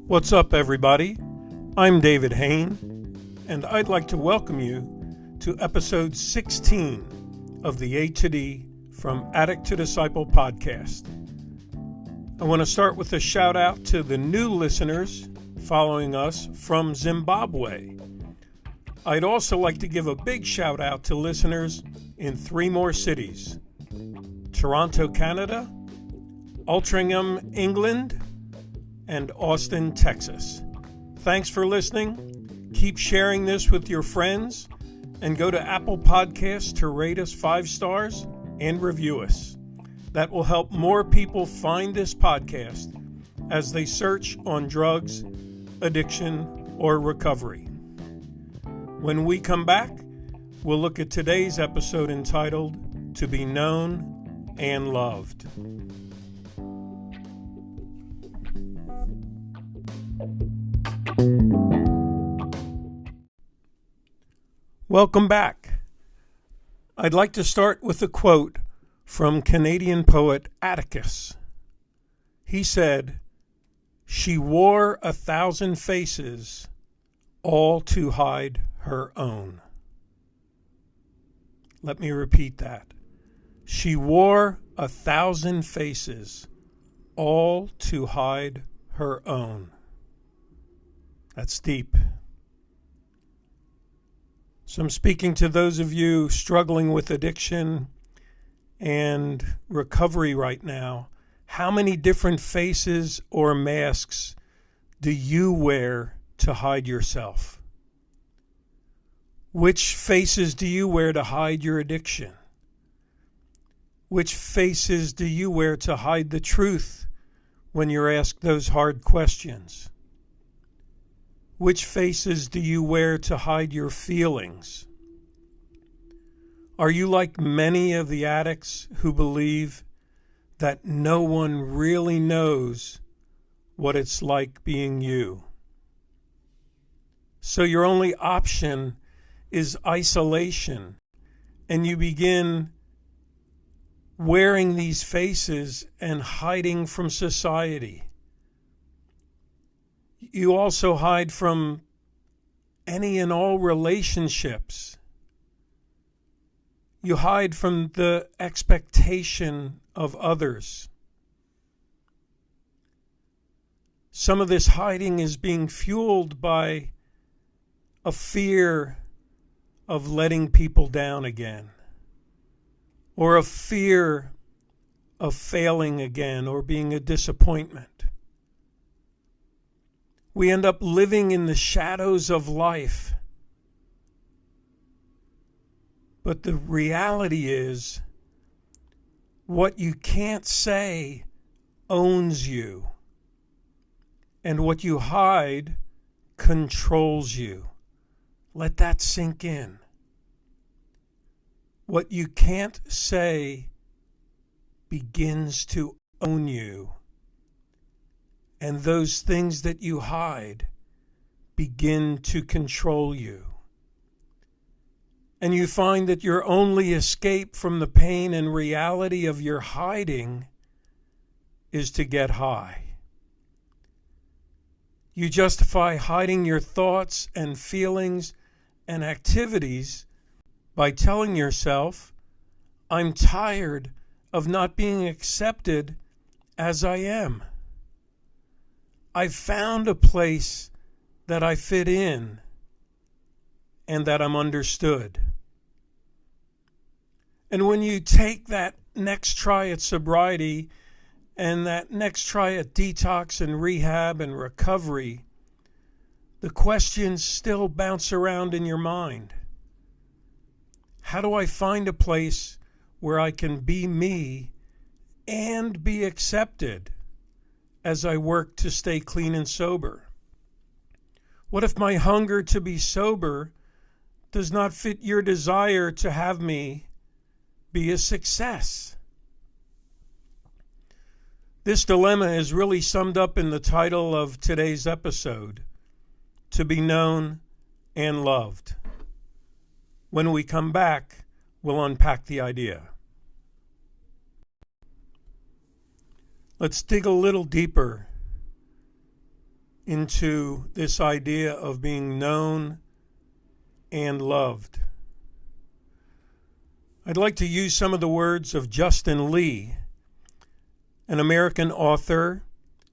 What's up, everybody? I'm David Hain, and I'd like to welcome you to episode 16 of the A to D From Addict to Disciple podcast. I want to start with a shout out to the new listeners following us from Zimbabwe. I'd also like to give a big shout out to listeners in 3 more cities: Toronto, Canada, Altrincham, England, and Austin, Texas. Thanks for listening. Keep sharing this with your friends, and go to Apple Podcasts to rate us 5 stars and review us. That will help more people find this podcast as they search on drugs, addiction, or recovery. When we come back, we'll look at today's episode entitled To Be Known and Loved. Welcome back. I'd like to start with a quote from Canadian poet Atticus. He said, "She wore 1,000 faces, all to hide her own." Let me repeat that. She wore 1,000 faces, all to hide her own. That's deep. So I'm speaking to those of you struggling with addiction and recovery right now. How many different faces or masks do you wear to hide yourself? Which faces do you wear to hide your addiction? Which faces do you wear to hide the truth when you're asked those hard questions? Which faces do you wear to hide your feelings? Are you like many of the addicts who believe that no one really knows what it's like being you? So your only option is isolation, and you begin wearing these faces and hiding from society. You also hide from any and all relationships. You hide from the expectation of others. Some of this hiding is being fueled by a fear of letting people down again, or a fear of failing again, or being a disappointment. We end up living in the shadows of life. But the reality is, what you can't say owns you, and what you hide controls you. Let that sink in. What you can't say begins to own you. And those things that you hide begin to control you. And you find that your only escape from the pain and reality of your hiding is to get high. You justify hiding your thoughts and feelings and activities by telling yourself, "I'm tired of not being accepted as I am. I've found a place that I fit in and that I'm understood." And when you take that next try at sobriety and that next try at detox and rehab and recovery, the questions still bounce around in your mind. How do I find a place where I can be me and be accepted as I work to stay clean and sober? What if my hunger to be sober does not fit your desire to have me be a success? This dilemma is really summed up in the title of today's episode, To Be Known and Loved. When we come back, we'll unpack the idea. Let's dig a little deeper into this idea of being known and loved. I'd like to use some of the words of Justin Lee, an American author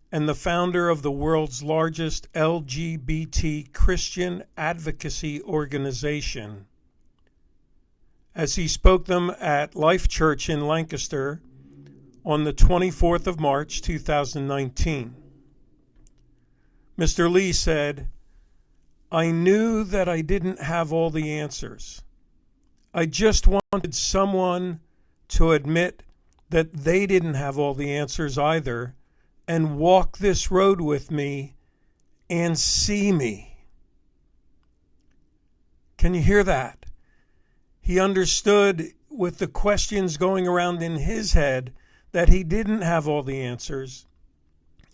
and the founder of the world's largest LGBT Christian advocacy organization, as he spoke them at Life Church in Lancaster on the 24th of March, 2019. Mr. Lee said, "I knew that I didn't have all the answers. I just wanted someone to admit that they didn't have all the answers either and walk this road with me and see me." Can you hear that? He understood with the questions going around in his head that he didn't have all the answers,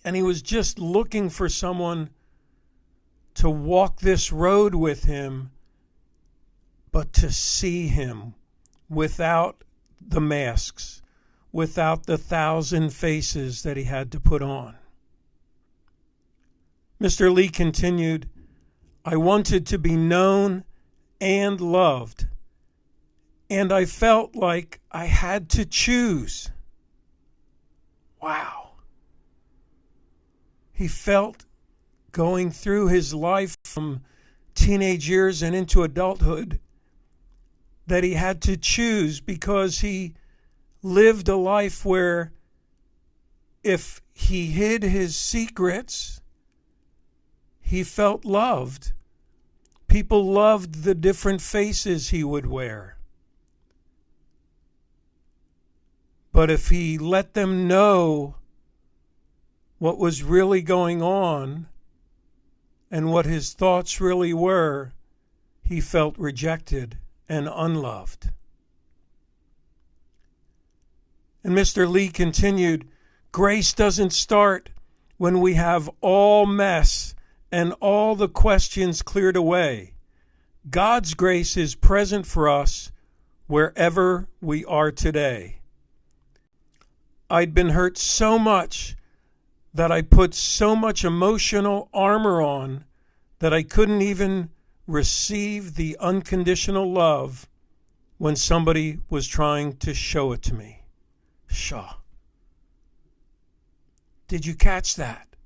and he was just looking for someone to walk this road with him, but to see him without the masks, without the 1,000 faces that he had to put on. Mr. Lee continued, "I wanted to be known and loved, and I felt like I had to choose." Wow. He felt going through his life from teenage years and into adulthood that he had to choose, because he lived a life where if he hid his secrets, he felt loved. People loved the different faces he would wear. But if he let them know what was really going on and what his thoughts really were, he felt rejected and unloved. And Mr. Lee continued, "Grace doesn't start when we have all mess and all the questions cleared away. God's grace is present for us wherever we are today. I'd been hurt so much that I put so much emotional armor on that I couldn't even receive the unconditional love when somebody was trying to show it to me." Shaw. Did you catch that?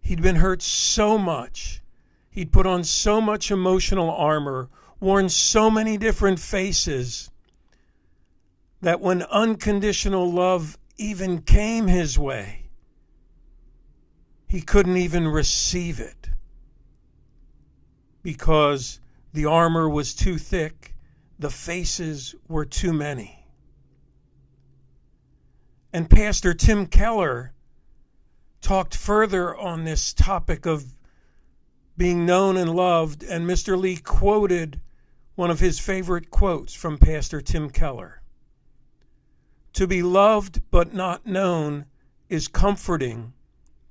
He'd been hurt so much. He'd put on so much emotional armor, worn so many different faces, that when unconditional love even came his way, he couldn't even receive it because the armor was too thick, the faces were too many. And Pastor Tim Keller talked further on this topic of being known and loved, and Mr. Lee quoted one of his favorite quotes from Pastor Tim Keller. "To be loved but not known is comforting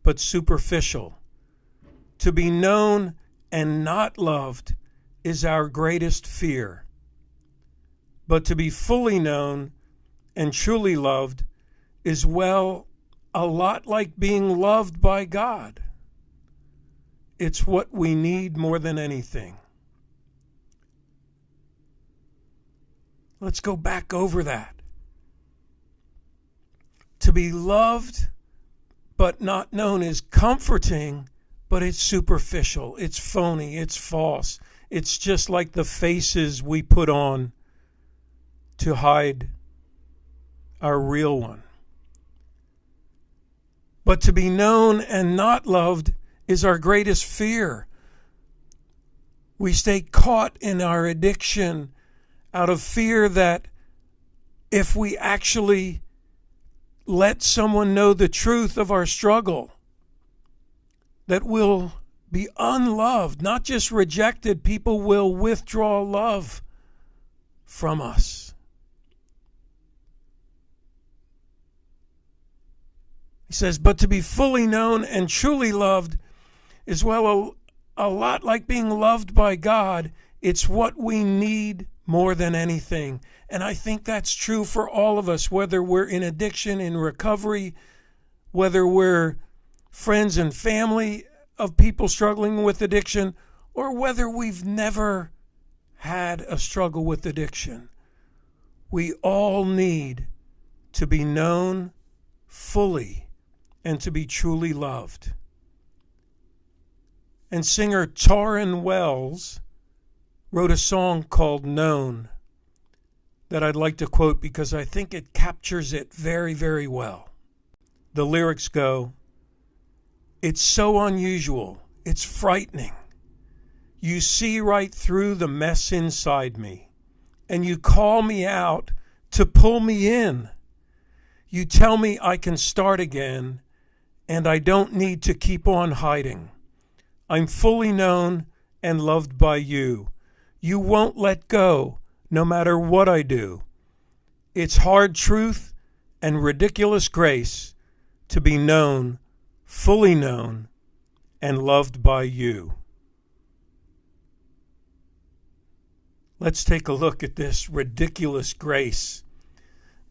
but superficial. To be known and not loved is our greatest fear. But to be fully known and truly loved is, well, a lot like being loved by God. It's what we need more than anything." Let's go back over that. To be loved but not known is comforting, but it's superficial, it's phony, it's false. It's just like the faces we put on to hide our real one. But to be known and not loved is our greatest fear. We stay caught in our addiction out of fear that if we actually let someone know the truth of our struggle, that we'll be unloved, not just rejected. People will withdraw love from us. He says, but to be fully known and truly loved is, well, a lot like being loved by God. It's what we need more than anything. And I think that's true for all of us, whether we're in addiction, in recovery, whether we're friends and family, of people struggling with addiction, or whether we've never had a struggle with addiction, we all need to be known fully and to be truly loved. And singer Tauren Wells wrote a song called Known that I'd like to quote because I think it captures it very, very well. The lyrics go, "It's so unusual, it's frightening. You see right through the mess inside me, and you call me out to pull me in. You tell me I can start again, and I don't need to keep on hiding. I'm fully known and loved by you. You won't let go, no matter what I do. It's hard truth and ridiculous grace to be known, fully known, and loved by you." Let's take a look at this ridiculous grace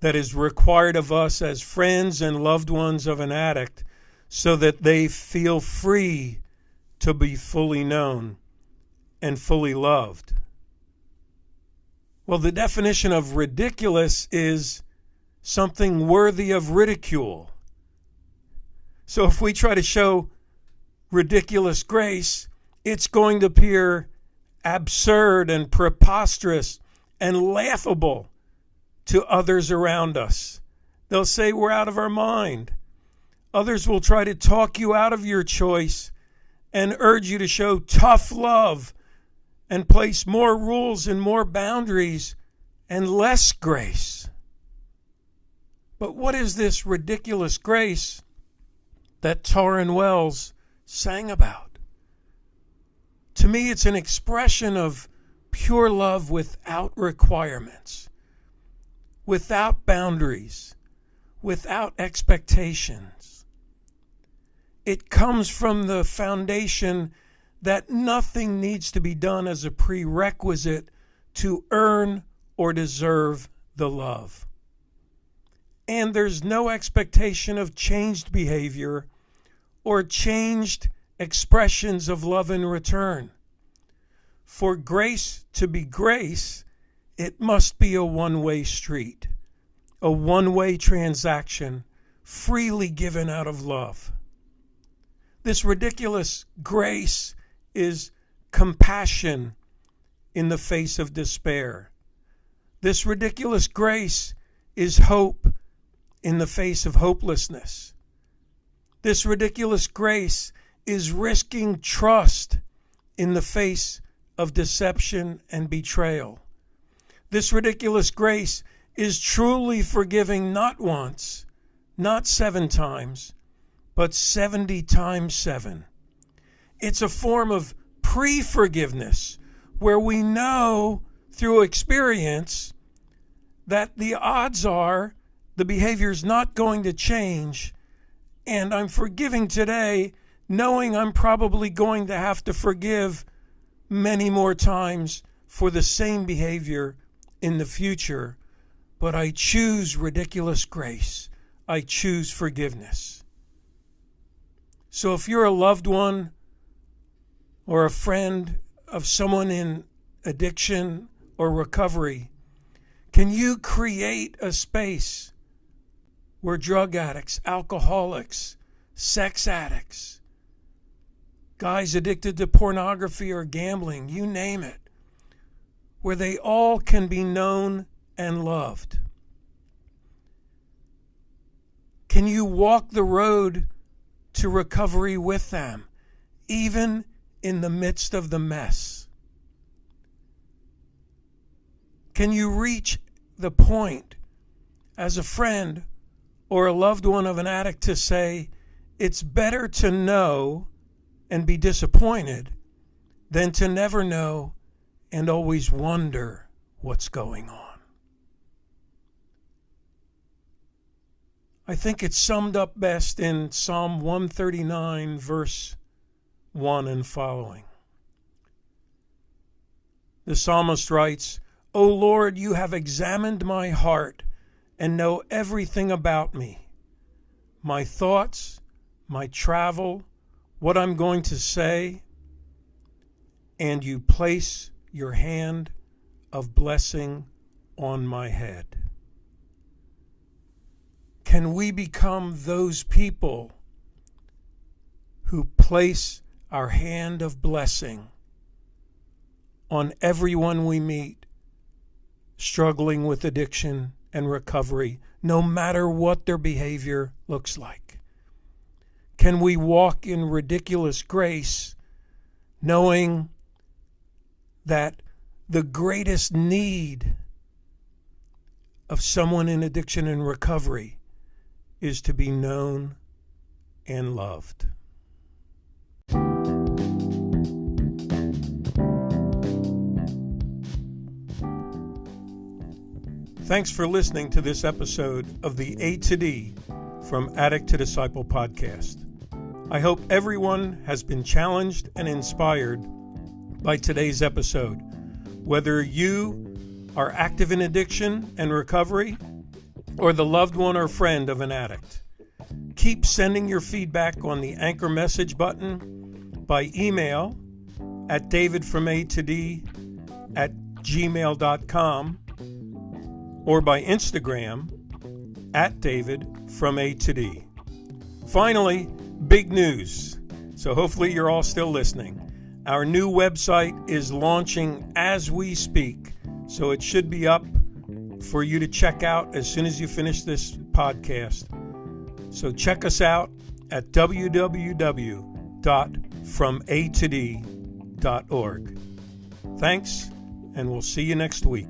that is required of us as friends and loved ones of an addict so that they feel free to be fully known and fully loved. Well, the definition of ridiculous is something worthy of ridicule. So if we try to show ridiculous grace, it's going to appear absurd and preposterous and laughable to others around us. They'll say we're out of our mind. Others will try to talk you out of your choice and urge you to show tough love and place more rules and more boundaries and less grace. But what is this ridiculous grace that Tauren Wells sang about? To me, it's an expression of pure love without requirements, without boundaries, without expectations. It comes from the foundation that nothing needs to be done as a prerequisite to earn or deserve the love. And there's no expectation of changed behavior or changed expressions of love in return. For grace to be grace, it must be a one-way street, a one-way transaction freely given out of love. This ridiculous grace is compassion in the face of despair. This ridiculous grace is hope in the face of hopelessness. This ridiculous grace is risking trust in the face of deception and betrayal. This ridiculous grace is truly forgiving not once, not 7 times, but 70 times 7. It's a form of pre-forgiveness where we know through experience that the odds are the behavior is not going to change, and I'm forgiving today knowing I'm probably going to have to forgive many more times for the same behavior in the future. But I choose ridiculous grace. I choose forgiveness. So if you're a loved one or a friend of someone in addiction or recovery, can you create a space where drug addicts, alcoholics, sex addicts, guys addicted to pornography or gambling, you name it, where they all can be known and loved? Can you walk the road to recovery with them, even in the midst of the mess? Can you reach the point as a friend or a loved one of an addict to say, it's better to know and be disappointed than to never know and always wonder what's going on? I think it's summed up best in Psalm 139, verse 1 and following. The psalmist writes, "O Lord, you have examined my heart and know everything about me, my thoughts, my travel, what I'm going to say, and you place your hand of blessing on my head. Can we become those people who place our hand of blessing on everyone we meet struggling with addiction and recovery, no matter what their behavior looks like? Can we walk in ridiculous grace, knowing that the greatest need of someone in addiction and recovery is to be known and loved? Thanks for listening to this episode of the A to D from Addict to Disciple podcast. I hope everyone has been challenged and inspired by today's episode. Whether you are active in addiction and recovery or the loved one or friend of an addict, keep sending your feedback on the Anchor message button, by email at davidfromatod@gmail.com, or by Instagram at davidfromatod. Finally, big news. So hopefully you're all still listening. Our new website is launching as we speak, so it should be up for you to check out as soon as you finish this podcast. So check us out at www.fromatod.org. Thanks, and we'll see you next week.